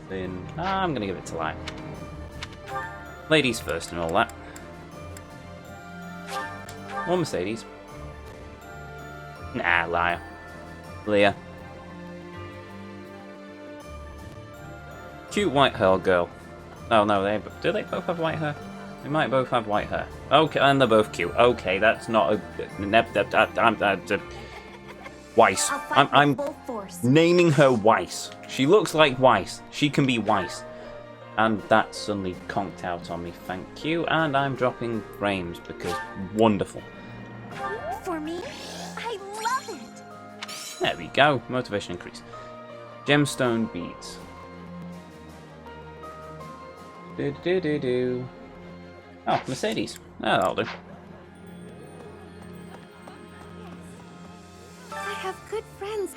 Then I'm gonna give it to Lion. Ladies first and all that. Or Mercedes. Nah, liar. Leah. Cute white hair girl. Oh no, do they both have white hair? They might both have white hair. Okay, and they're both cute. Okay, that's not a Weiss. I'm naming her Weiss. She looks like Weiss. She can be Weiss. And that suddenly conked out on me. Thank you. And I'm dropping frames because wonderful. For me, I love it. There we go. Motivation increase. Gemstone beads. Do. Oh, Mercedes. Oh, that'll do. I have good friends.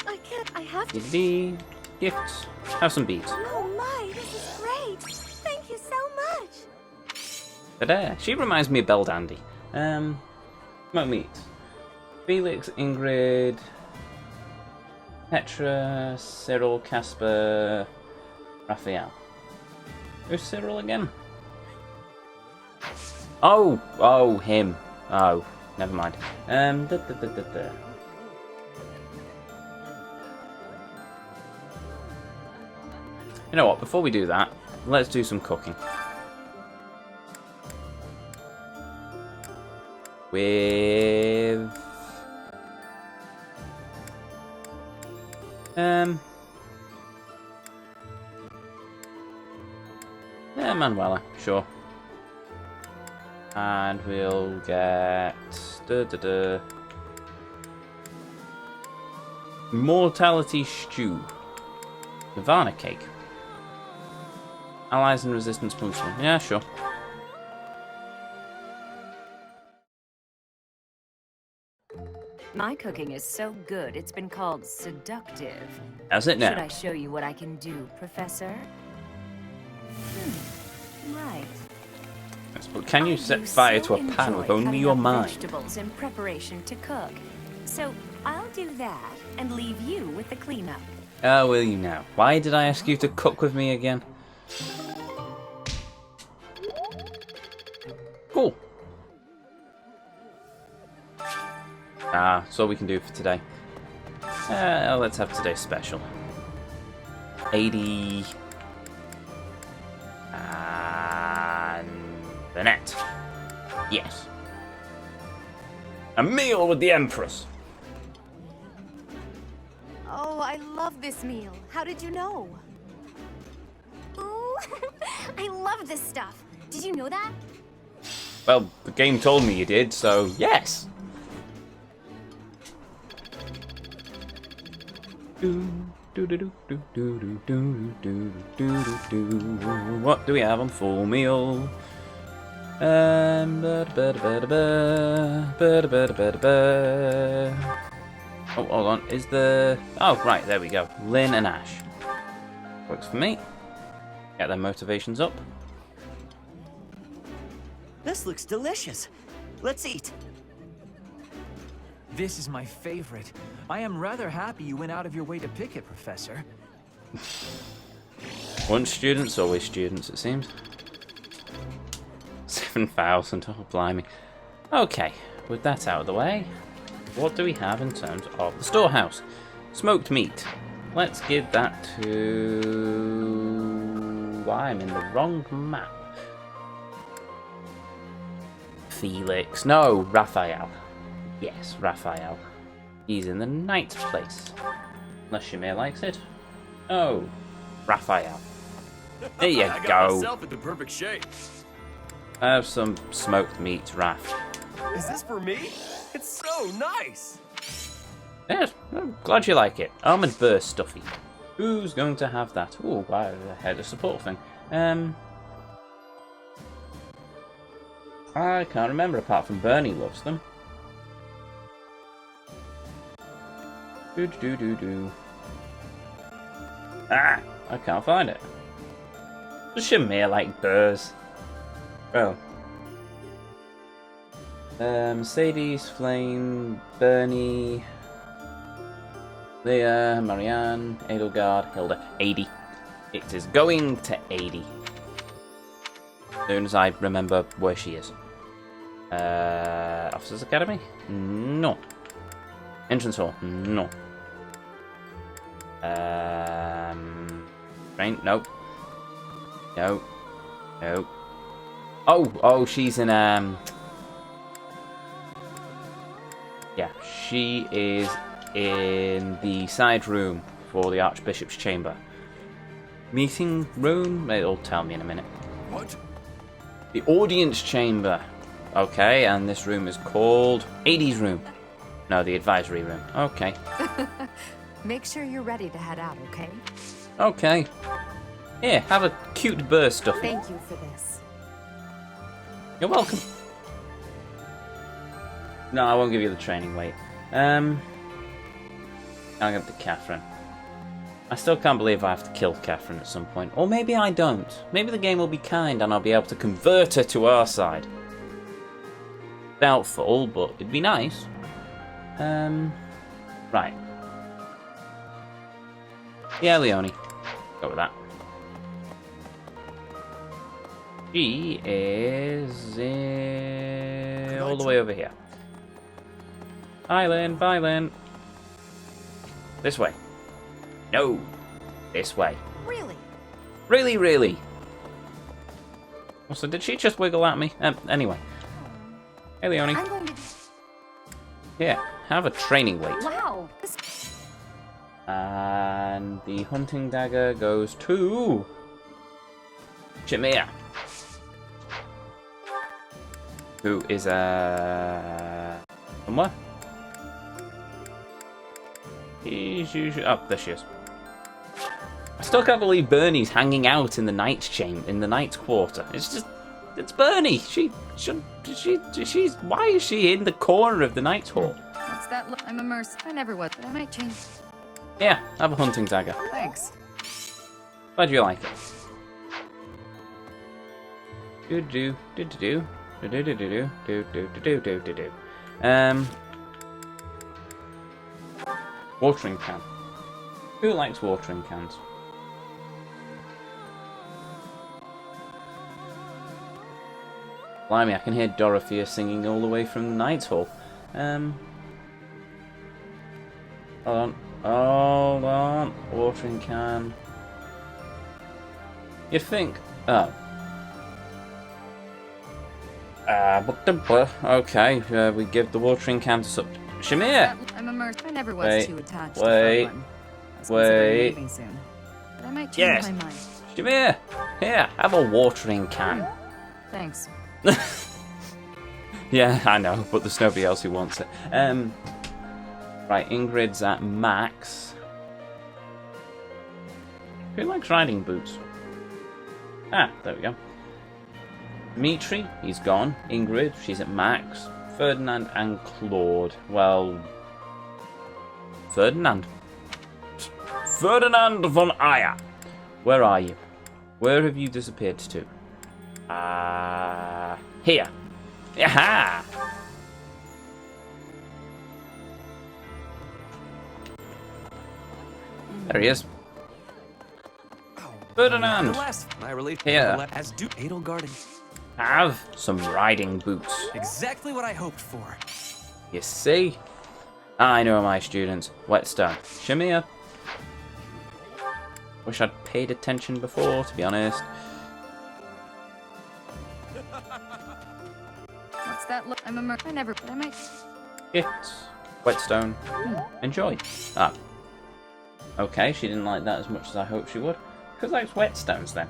I have to. Gifts. Have some beads. Oh my, this is great. Thank you so much. Ta-da. She reminds me of Belle Dandy. Smoke meat. Felix, Ingrid, Petra, Cyril, Casper, Rafael. Who's Cyril again? Oh, him. Oh, never mind. You know what? Before we do that, let's do some cooking. With yeah, Manuela, sure. And we'll get Mortality Stew. Nirvana Cake. Allies and Resistance Punishment. Yeah, sure. My cooking is so good, it's been called seductive. How's it now? Should I show you what I can do, Professor? Right. Yes, but can you set fire to a pan with only your mind? Vegetables in preparation to cook. So I'll do that and leave you with the cleanup. Oh, will you now? Why did I ask you to cook with me again? Cool. That's all we can do for today. Let's have today's special. 80 and the net. Yes. A meal with the Empress. Oh, I love this meal. How did you know? Ooh, I love this stuff. Did you know that? Well, the game told me you did, so yes. What do we have on full meal? Oh, hold on. Is the... Oh, right. There we go. Lynn and Ash. Works for me. Get their motivations up. This looks delicious. Let's eat. This is my favorite. I am rather happy you went out of your way to pick it, Professor. Once students, always students, it seems. 7,000. Oh, blimey. Okay, with that out of the way, what do we have in terms of the storehouse? Smoked meat. Let's give that to... I'm in the wrong map. Felix. No, Rafael. Yes, Rafael. He's in the ninth place. Unless Jamia likes it. Oh, Rafael. There you I go. got myself into perfect shape. Have some smoked meat, Raf. Is this for me? It's so nice. Yes, I'm glad you like it. Almond burst stuffy. Who's going to have that? Oh, wow, I had a support thing. I can't remember apart from Bernie loves them. Do. Ah, I can't find it. Does Shamir like burrs? Oh. Mercedes, Flame, Bernie, Leah, Marianne, Edelgard, Hilda, 80. It is going to 80. As soon as I remember where she is. Officers Academy? No. Entrance Hall? No. Train? Nope. No. No. Oh, she's in, yeah, she is in the side room for the Archbishop's chamber. Meeting room? It'll tell me in a minute. What? The audience chamber. Okay, and this room is called 80s room. No, the advisory room. Okay. Make sure you're ready to head out, okay? Okay. Here, have a cute burst stuff. Thank you for this. You're welcome. No, I won't give you the training weight. I'll give it to Catherine. I still can't believe I have to kill Catherine at some point. Or maybe I don't. Maybe the game will be kind and I'll be able to convert her to our side. Doubtful, but it'd be nice. Right. Yeah, Leone. Go with that. She is all the way over here. Bye, Lynn. Bye, Lynn. This way. No. This way. Really? Really, really. Also, did she just wiggle at me? Anyway. Hey, Leone. I'm going to... Here, have a training weight. Wow. And the hunting dagger goes to... Jamia. Who is, somewhere? He's usually... Oh, there she is. I still can't believe Bernie's hanging out in the Knight's chamber, in the Knight's quarter. It's just... It's Bernie. She's... Why is she in the corner of the Knight's hall? What's that look? I'm immersed. I never was, but I might change. Yeah, have a hunting dagger. Thanks. Glad you like it. Do. Watering can. Who likes watering cans? Blimey, I can hear Dorothea singing all the way from the Knight's Hall. Hold on. Watering can. You'd think. Oh. Okay, we give the watering can to Jamia! I'm immersed. I never was too attached to Wait. someone. I was considering leaving soon, but I might change my mind. Jamia! Here, have a watering can. Thanks. Yeah, I know, but there's nobody else who wants it. Right, Ingrid's at max. Who likes riding boots? Ah, there we go. Dimitri, he's gone. Ingrid, she's at max. Ferdinand and Claude. Well... Ferdinand. Ferdinand von Ayer. Where are you? Where have you disappeared to? Here. Yaha! There he is. Ferdinand! Here. As do Edelgard. Have some riding boots. Exactly what I hoped for. You see? I know my students. Whetstone. Jamia. Wish I'd paid attention before, to be honest. What's that look? I'm immersed. I never, but I might. It. Whetstone. Enjoy. Ah. Okay, she didn't like that as much as I hoped she would. Who likes whetstones then?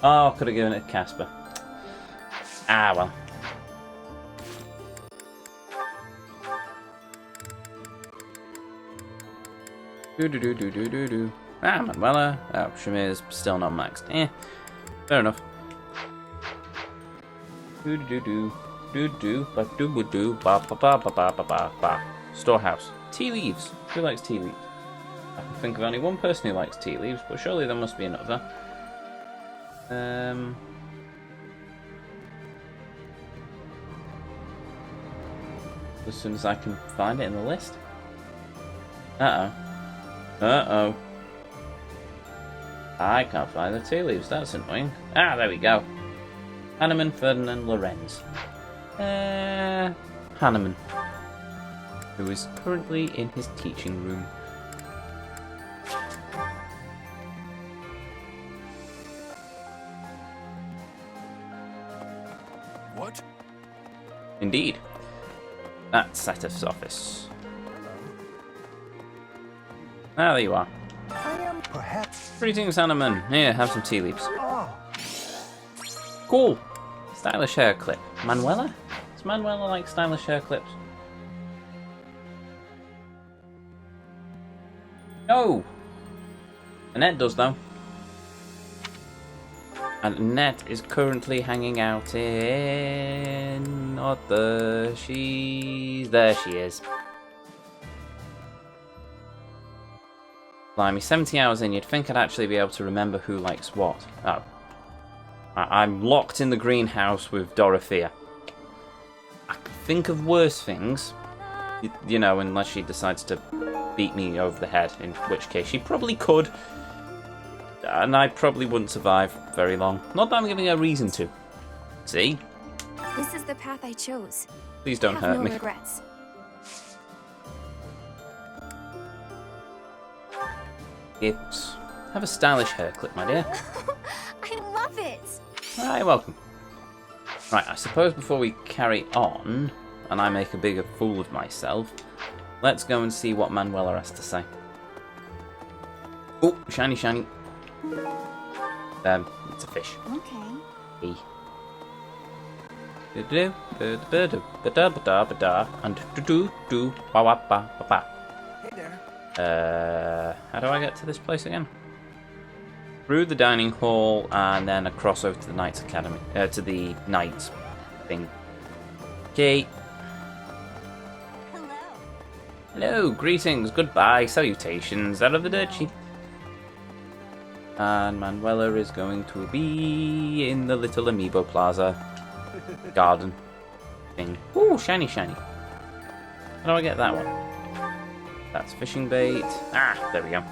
Oh, could have given it to Casper. Ah, well. Do. Ah, Manuela. Oh, Shamir's still not maxed. Fair enough. Do. Ba. Storehouse. Tea leaves. Who likes tea leaves? I can think of only one person who likes tea leaves, but surely there must be another. As soon as I can find it in the list. Uh-oh. I can't find the tea leaves, that's annoying. Ah, there we go. Hanuman, Ferdinand, Lorenz. Hanuman, who is currently in his teaching room. What? Indeed. That's Satif's office. Ah, there you are. I am perhaps. Greetings, Hanuman. Here, have some tea leaves. Oh, Cool. Stylish hair clip. Manuela? Does Manuela like stylish hair clips? No! Annette does, though. And Annette is currently hanging out in... Not the... She's... There she is. Blimey, 70 hours in, you'd think I'd actually be able to remember who likes what. Oh. I'm locked in the greenhouse with Dorothea. I can think of worse things. You know, unless she decides to beat me over the head, in which case she probably could. And I probably wouldn't survive very long. Not that I'm giving her a reason to. See? This is the path I chose. Please don't hurt no me. regrets. Gifts. Have a stylish hair clip, my dear. I love it. Right, welcome. Right, I suppose before we carry on, and I make a bigger fool of myself, let's go and see what Manuela has to say. Oh, shiny, shiny. It's a fish. Okay. E. And do ba ba ba ba. hey there. How do I get to this place again? Through the dining hall and then across over to the Knights Academy, to the Knights thing. Okay. Hello. Hello, greetings, goodbye, salutations, arrivederci. And Manuela is going to be in the little Amiibo Plaza garden thing. Ooh, shiny, shiny. How do I get that one? That's fishing bait. Ah, there we go.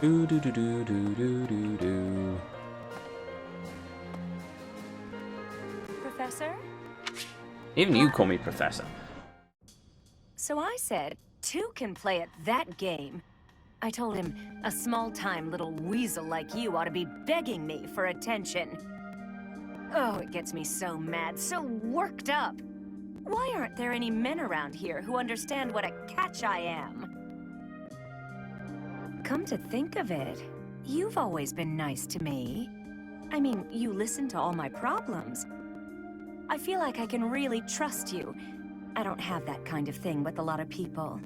Do do do do do do do do. Professor? Even you call me Professor. So I said, two can play at that game. I told him, a small-time little weasel like you ought to be begging me for attention. Oh, it gets me so mad, so worked up. Why aren't there any men around here who understand what a catch I am? Come to think of it, you've always been nice to me. I mean, you listen to all my problems. I feel like I can really trust you. I don't have that kind of thing with a lot of people.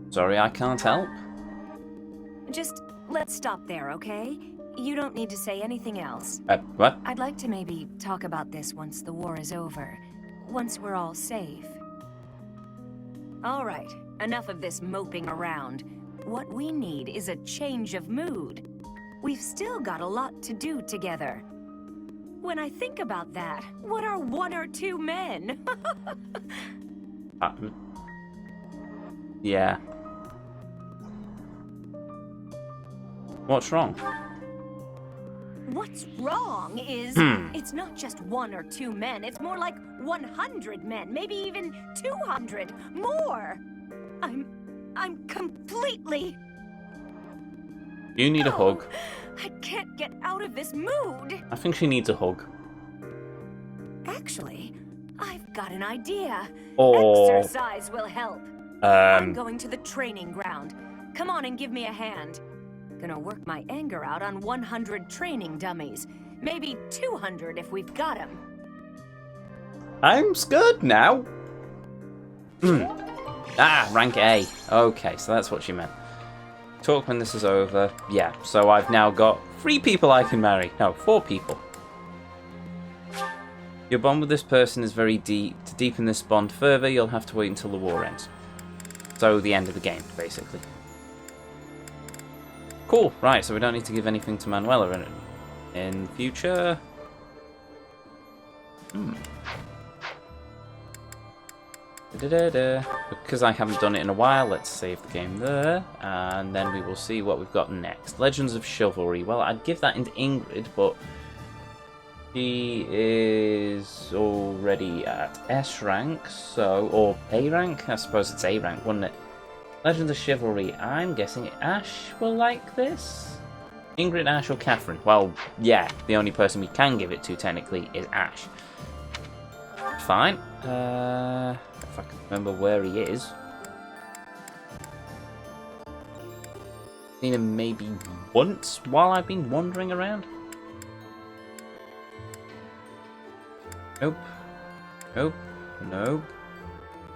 Sorry, I can't help. Just let's stop there, okay? You don't need to say anything else. What? I'd like to maybe talk about this once the war is over. Once we're all safe. All right, enough of this moping around. What we need is a change of mood. We've still got a lot to do together. When I think about that, what are one or two men? Yeah. What's wrong? What's wrong is, it's not just one or two men, it's more like 100 men, maybe even 200, more! I'm completely... You need a hug. I can't get out of this mood! I think she needs a hug. Actually, I've got an idea. Oh. Exercise will help. I'm going to the training ground. Come on and give me a hand. Gonna work my anger out on 100 training dummies. Maybe 200 if we've got them. I'm scared now. Ah, rank A. Okay, so that's what she meant. Talk when this is over. Yeah, so I've now got 3 people I can marry. No, 4 people. Your bond with this person is very deep. To deepen this bond further, you'll have to wait until the war ends. So the end of the game, basically. Cool, right, so we don't need to give anything to Manuela in future. Because I haven't done it in a while, let's save the game there, and then we will see what we've got next. Legends of Chivalry. Well, I'd give that into Ingrid, but she is already at S rank, so, or A rank? I suppose it's A rank, wouldn't it? Legends of Chivalry. I'm guessing Ash will like this? Ingrid, Ash, or Catherine? Well, yeah, the only person we can give it to, technically, is Ash. Fine. If I can remember where he is. Seen him maybe once while I've been wandering around. Nope. Nope. Nope.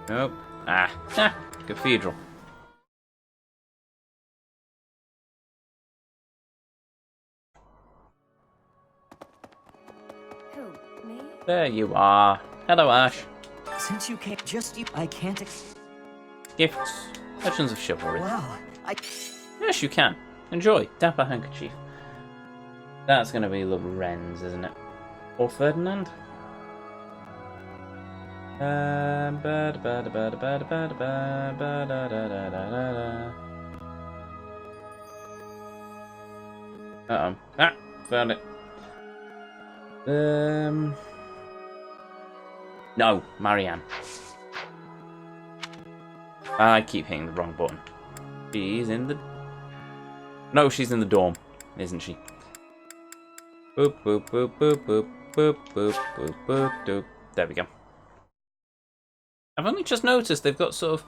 Nope. Ah. Cathedral. Who, me? There you are. Hello, Ash. Since you can't I can't. Gifts. Legends of Chivalry. Wow. Yes, you can. Enjoy. Dapper handkerchief. That's going to be Lorenz, isn't it? Or Ferdinand? Uh-oh. Ah, found it. No, Marianne. I keep hitting the wrong button. She's in the... No, she's in the dorm, isn't she? Boop, boop, boop, boop, boop, boop, boop, boop, boop, boop. There we go. I've only just noticed they've got sort of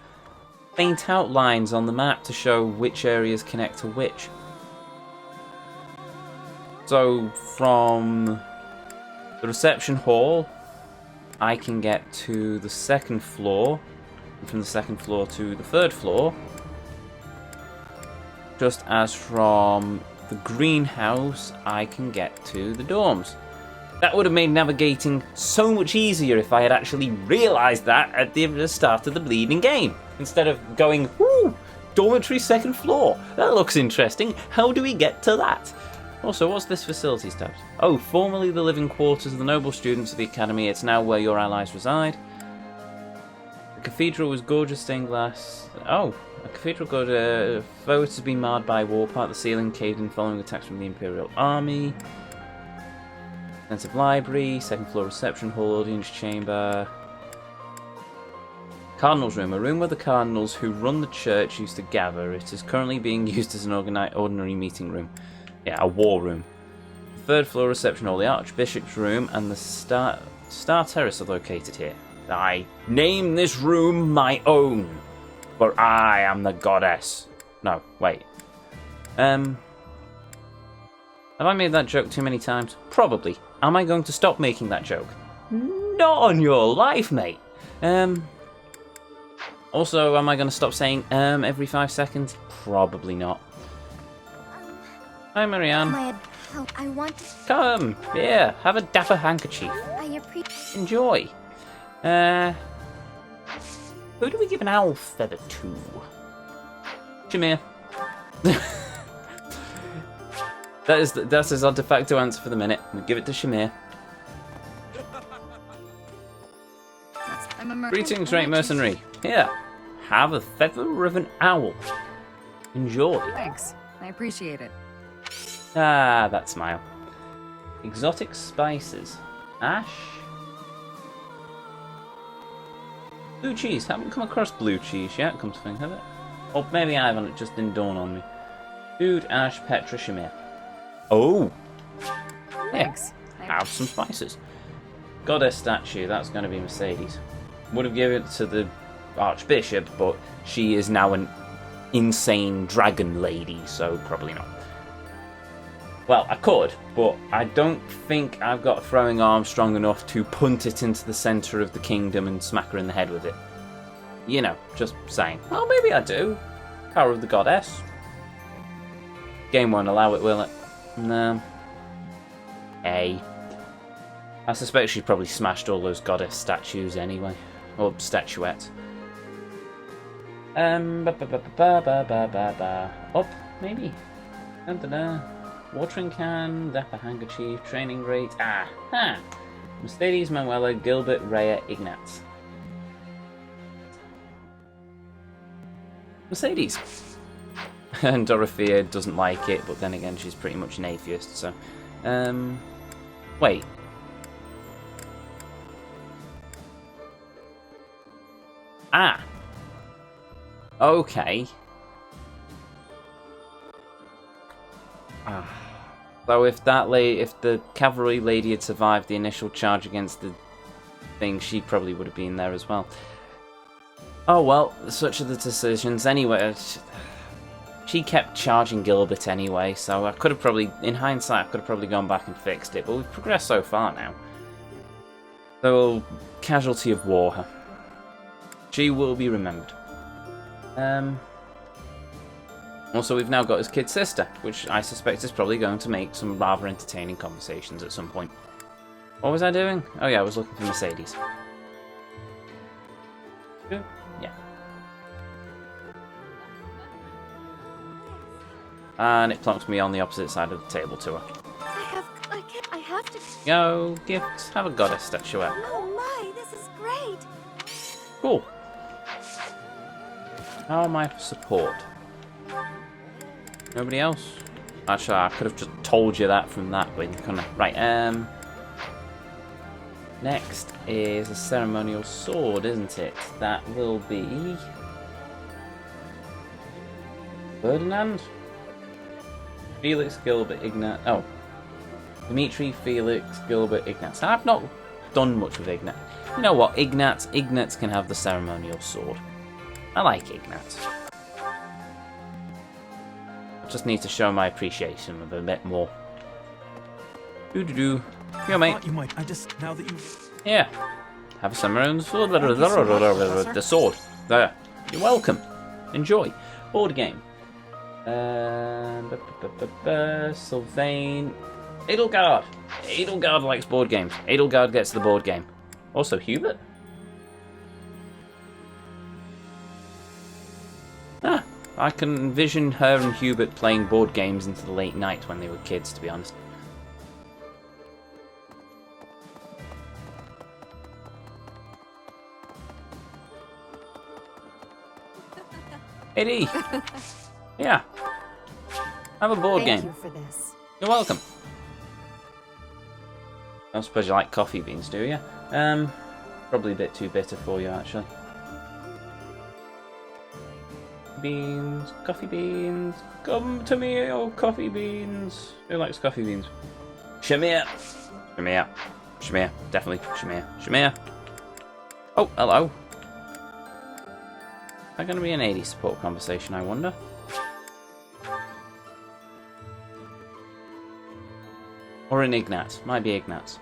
faint outlines on the map to show which areas connect to which. So, from the reception hall, I can get to the second floor, and from the second floor to the third floor, just as from the greenhouse, I can get to the dorms. That would have made navigating so much easier if I had actually realised that at the start of the bleeding game, instead of going, whoo, dormitory second floor, that looks interesting, how do we get to that? Also, what's this facilities tab? Oh, formerly the living quarters of the noble students of the academy, it's now where your allies reside. The cathedral was gorgeous stained glass. Oh, a cathedral got photos has been marred by war, part of the ceiling caved in following attacks from the Imperial Army. Extensive library, second floor reception hall, audience chamber. Cardinals room, a room where the cardinals who run the church used to gather. It is currently being used as an ordinary meeting room. Yeah, a war room. Third floor reception hall, the Archbishop's room, and the Star Terrace are located here. I name this room my own, for I am the goddess. No, wait. Have I made that joke too many times? Probably. Am I going to stop making that joke? Not on your life, mate. Also, am I going to stop saying every 5 seconds? Probably not. Hi, Marianne. I want to... Come, here, have a dapper handkerchief. I appreciate... Enjoy. Who do we give an owl feather to? Jamia. That is our de facto answer for the minute. We give it to Shamir. Greetings, great mercenary. Here, have a feather of an owl. Enjoy. Thanks. I appreciate it. Ah, that smile. Exotic spices. Ash. Blue cheese. Haven't come across blue cheese yet, come to think of it. Or maybe I haven't, it just didn't dawn on me. Dude, Ash, Petra, Shamir. Oh! Thanks. Have some spices. Goddess statue, that's going to be Mercedes. Would have given it to the Archbishop, but she is now an insane dragon lady, so probably not. Well, I could, but I don't think I've got a throwing arm strong enough to punt it into the centre of the kingdom and smack her in the head with it. You know, just saying. Oh, maybe I do. Power of the goddess. Game won't allow it, will it? No. I suspect she probably smashed all those goddess statues anyway. Or statuettes. Up, maybe. Watering can, dapper handkerchief, training rate. Mercedes, Manuela, Gilbert, Rhea, Ignatz. Mercedes. And Dorothea doesn't like it, but then again, she's pretty much an atheist, so... Wait. Ah! Okay. So if the cavalry lady had survived the initial charge against the thing, she probably would have been there as well. Oh well, such are the decisions. Anyway, she kept charging Gilbert anyway, so I could have probably, in hindsight, I could have probably gone back and fixed it, but we've progressed so far now. So, casualty of war, huh? She will be remembered. Also, we've now got his kid sister, which I suspect is probably going to make some rather entertaining conversations at some point. What was I doing? Oh yeah, I was looking for Mercedes. Yeah. And it plonks me on the opposite side of the table to her. I have to... Yo, gifts. Have a goddess statuette. Oh my, this is great. Cool. How am I for support? Nobody else? Actually, I could have just told you that from that way, couldn't I? Right, next is a ceremonial sword, isn't it? That will be... Ferdinand? Felix, Gilbert, Ignat... Oh. Dimitri, Felix, Gilbert, Ignat. I've not done much with Ignat. You know what? Ignat can have the ceremonial sword. I like Ignat. Just need to show my appreciation of a bit more. Doo-doo-doo. Here, mate. You might. Now that you... Yeah. Have a ceremonial sword. The sword. There. You're welcome. Enjoy. Board game. Sylvain. Edelgard. Edelgard likes board games. Edelgard gets the board game. Also, Hubert. Ah, I can envision her and Hubert playing board games into the late night when they were kids, to be honest. Eddie! Yeah. Have a board game. Thank you for this. You're welcome. I don't suppose you like coffee beans, do you? Probably a bit too bitter for you, actually. Beans, coffee beans, come to me, oh coffee beans. Who likes coffee beans? Jamia. Jamia. Jamia. Definitely. Jamia. Jamia. Oh, hello. Is that going to be an 80 support conversation, I wonder? Or an Ignat. Might be Ignat.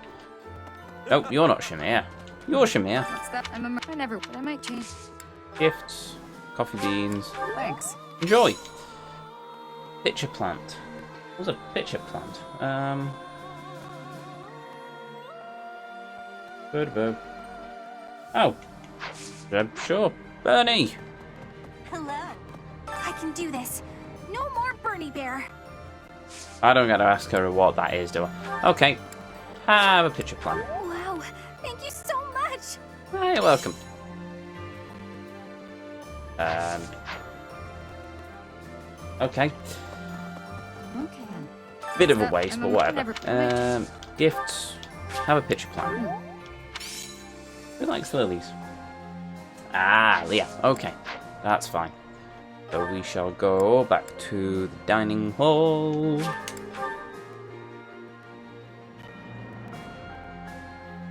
Oh, you're not Jamia. You're Jamia. What's that? I never, but I might change. Gifts. Coffee beans. Thanks. Enjoy. Pitcher plant. What's a pitcher plant? Bird. Oh. Sure. Bernie. Hello. I can do this. No more Bernie Bear. I don't gotta ask her what that is, do I? Okay. Have a pitcher plant. Wow. Thank you so much. Oh, you're welcome. Okay. Okay. Bit of a waste, but whatever. Gifts. Have a pitcher plant. Who likes lilies? Ah, Leah. Okay. That's fine. So we shall go back to the dining hall.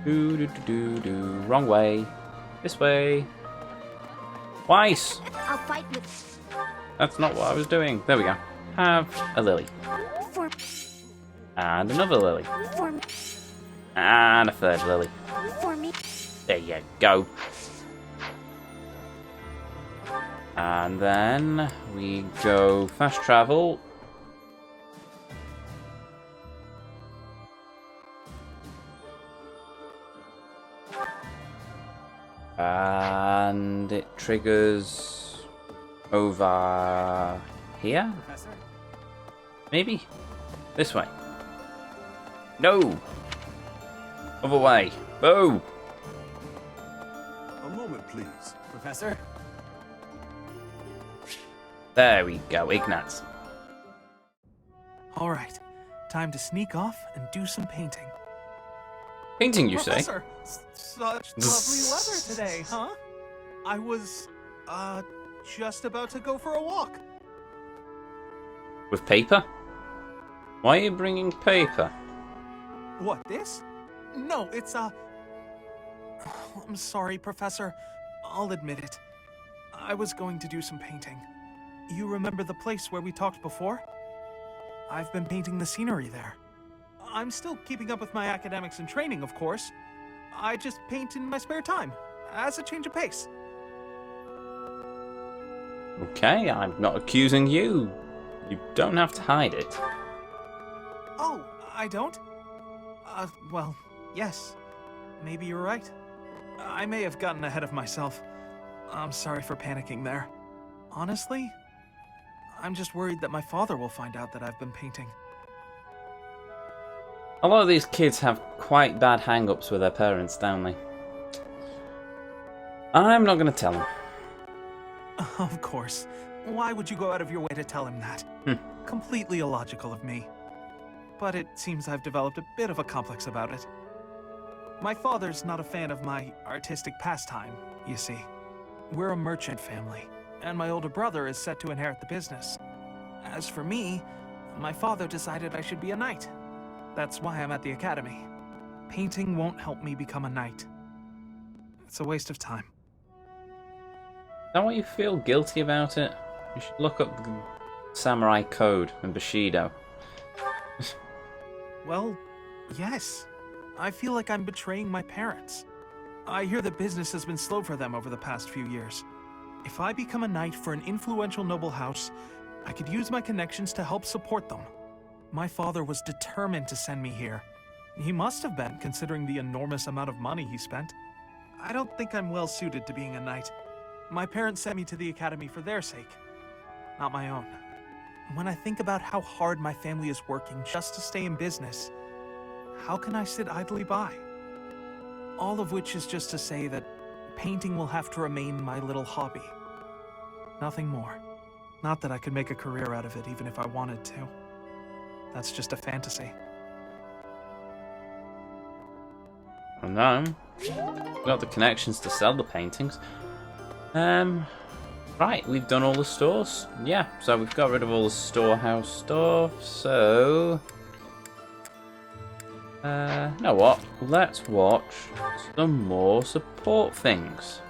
Wrong way. This way. Twice! I'll fight with... That's not what I was doing. There we go. Have a lily. For... And another lily. For... And a third lily. For me. There you go. And then we go fast travel. And it triggers over here? Professor? Maybe? This way. No! Other way. Boo! A moment, please. Professor? There we go, Ignatz. All right, time to sneak off and do some painting. Painting, you say? Professor, such lovely weather today, huh? I was, just about to go for a walk. With paper? Why are you bringing paper? What, this? No, it's, I'm sorry, Professor. I'll admit it. I was going to do some painting. You remember the place where we talked before? I've been painting the scenery there. I'm still keeping up with my academics and training, of course. I just paint in my spare time, as a change of pace. Okay, I'm not accusing you. You don't have to hide it. Oh, I don't? Well, yes. Maybe you're right. I may have gotten ahead of myself. I'm sorry for panicking there. Honestly, I'm just worried that my father will find out that I've been painting. A lot of these kids have quite bad hang-ups with their parents, don't they? I'm not going to tell him. Of course. Why would you go out of your way to tell him that? Completely illogical of me. But it seems I've developed a bit of a complex about it. My father's not a fan of my artistic pastime, you see. We're a merchant family, and my older brother is set to inherit the business. As for me, my father decided I should be a knight. That's why I'm at the academy. Painting won't help me become a knight. It's a waste of time. Is that why you feel guilty about it? You should look up the Samurai Code and Bushido. Well, yes. I feel like I'm betraying my parents. I hear that business has been slow for them over the past few years. If I become a knight for an influential noble house, I could use my connections to help support them. My father was determined to send me here. He must have been, considering the enormous amount of money he spent. I don't think I'm well suited to being a knight. My parents sent me to the academy for their sake, not my own. When I think about how hard my family is working just to stay in business, how can I sit idly by? All of which is just to say that painting will have to remain my little hobby. Nothing more. Not that I could make a career out of it even if I wanted to. That's just a fantasy. I know. We've got the connections to sell the paintings. Right, we've done all the stores. Yeah, so we've got rid of all the storehouse stuff, so... you know what? Let's watch some more support things.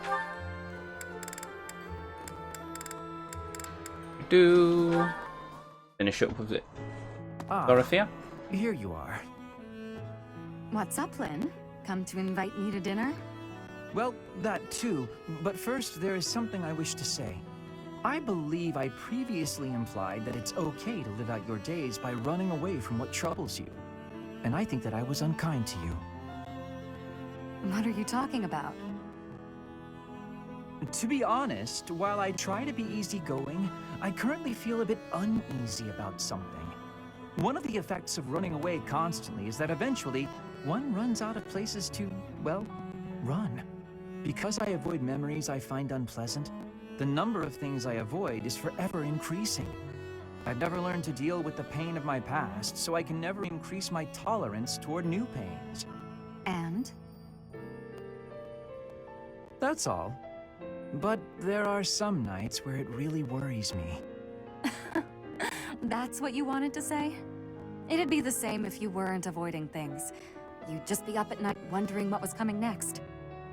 Finish up with it. Dorothea? Here you are. What's up, Lynn? Come to invite me to dinner? Well, that too, but first there is something I wish to say. I believe I previously implied that it's okay to live out your days by running away from what troubles you. And I think that I was unkind to you. What are you talking about? To be honest, while I try to be easygoing, I currently feel a bit uneasy about something. One of the effects of running away constantly is that eventually one runs out of places to, well, run. Because I avoid memories I find unpleasant, the number of things I avoid is forever increasing. I've never learned to deal with the pain of my past, so I can never increase my tolerance toward new pains. And? That's all. But there are some nights where it really worries me. That's what you wanted to say? It'd be the same if you weren't avoiding things. You'd just be up at night wondering what was coming next.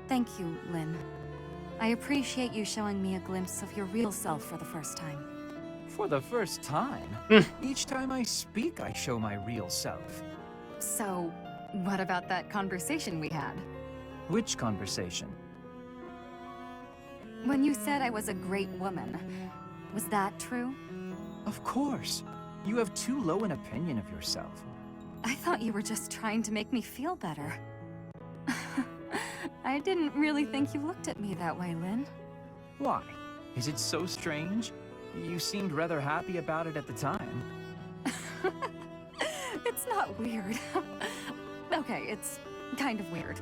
Thank you, Lynn. I appreciate you showing me a glimpse of your real self for the first time. For the first time? Each time I speak, I show my real self. So, what about that conversation we had? Which conversation? When you said I was a great woman, was that true? Of course. You have too low an opinion of yourself. I thought you were just trying to make me feel better. I didn't really think you looked at me that way, Lynn. Why? Is it so strange? You seemed rather happy about it at the time. It's not weird. Okay, it's kind of weird.